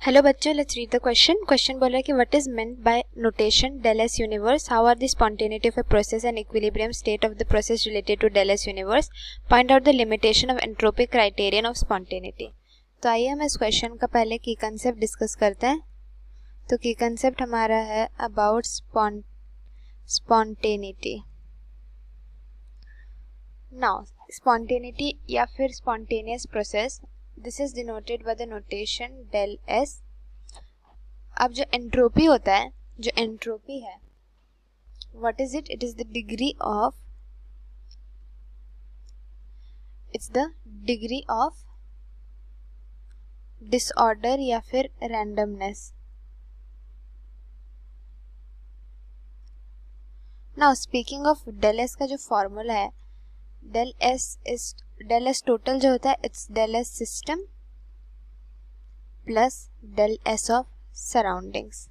Hello बच्चों, let's read the question बोल रहा है कि what is meant by notation del S universe, how are the spontaneity of a process and equilibrium state of the process related to del S universe, find out the limitation of entropy criterion of spontaneity. तो आइए हम इस question का पहले की concept discuss करते हैं। तो की कंसेप्ट हमारा है अबाउट स्पॉन्टेनिटी। नाउ स्पॉन्टेनिटी या फिर spontaneous process, this is denoted by the notation del S. अब जो एंट्रोपी होता है, जो एंट्रोपी है, what is it? It is the degree of, it's the degree of disorder या फिर randomness. Now speaking of del S का जो फॉर्मूला है, डेल एस टोटल जो होता है, it's del S system plus del S of surroundings.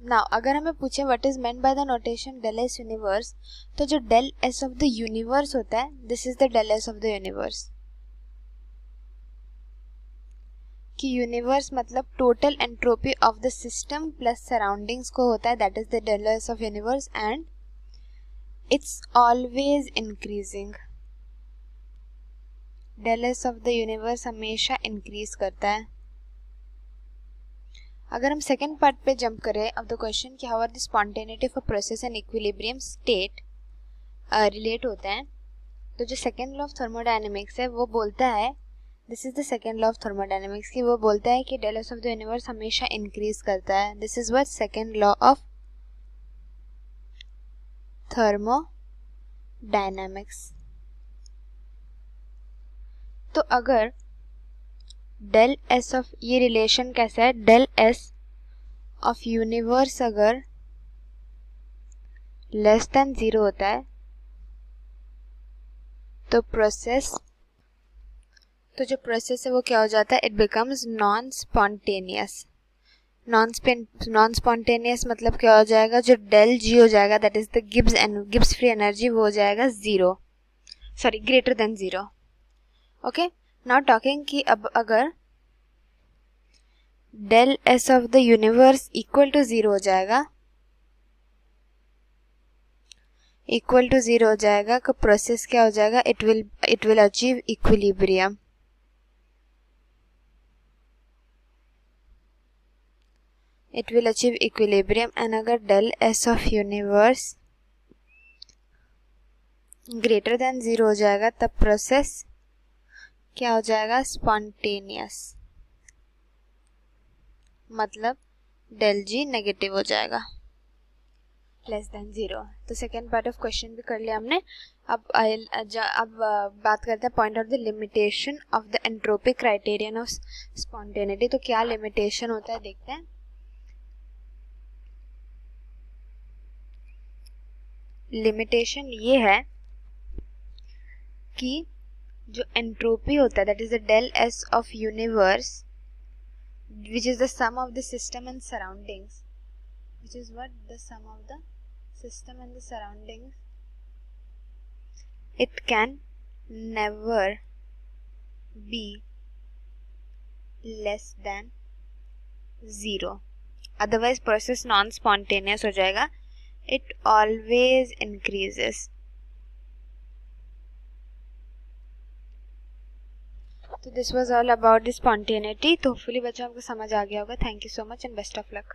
Now अगर हमें पूछे what is meant by the notation del S universe, तो जो del S of the universe होता है, this is the del S of the universe. कि universe मतलब total entropy of the system plus surroundings को होता है, that is the del S of universe and it's always increasing. Del S of the universe हमेशा increase करता है। अगर हम सेकेंड पार्ट पे जंप करें ऑफ द क्वेश्चन कि how are the spontaneity of a process and equilibrium state relate होते हैं, तो जो सेकेंड लॉ ऑफ थर्मोडायनेमिक्स है वो बोलता है, this is the second law of thermodynamics की, वो बोलता है कि del S of the universe हमेशा इंक्रीज करता है। This is what second law of thermodynamics. तो अगर डेल एस ऑफ, ये रिलेशन कैसा है, डेल एस ऑफ यूनिवर्स अगर लेस देन 0 होता है तो जो प्रोसेस है वो क्या हो जाता है, it becomes non spontaneous. Non spontaneous मतलब क्या हो जाएगा, जो डेल जी हो जाएगा, that is the Gibbs free energy, वो हो जाएगा greater than 0। Okay, now talking कि अब अगर del S of the universe equal to 0 हो जाएगा, तो प्रोसेस क्या हो जाएगा, it will achieve equilibrium. And अगर del S of universe greater than 0 हो जाएगा, तब प्रोसेस क्या हो जाएगा, स्पॉन्टेनियस, मतलब डेल जी नेगेटिव हो जाएगा, लेस देन 0। तो सेकेंड पार्ट ऑफ क्वेश्चन भी कर लिया हमने। अब बात करते हैं point out the limitation of the entropy criterion of spontaneity. तो क्या लिमिटेशन होता है देखते हैं। लिमिटेशन ये है कि जो एंट्रोपी होता है, that is the del S of universe which is the sum of the system and surroundings, which is what the sum of the system and the surroundings, it can never be less than 0, otherwise process non spontaneous हो जाएगा, it always increases। तो this was all about the spontaneity. तो hopefully बच्चों आपको समझ आ गया होगा। Thank you so much and best of luck.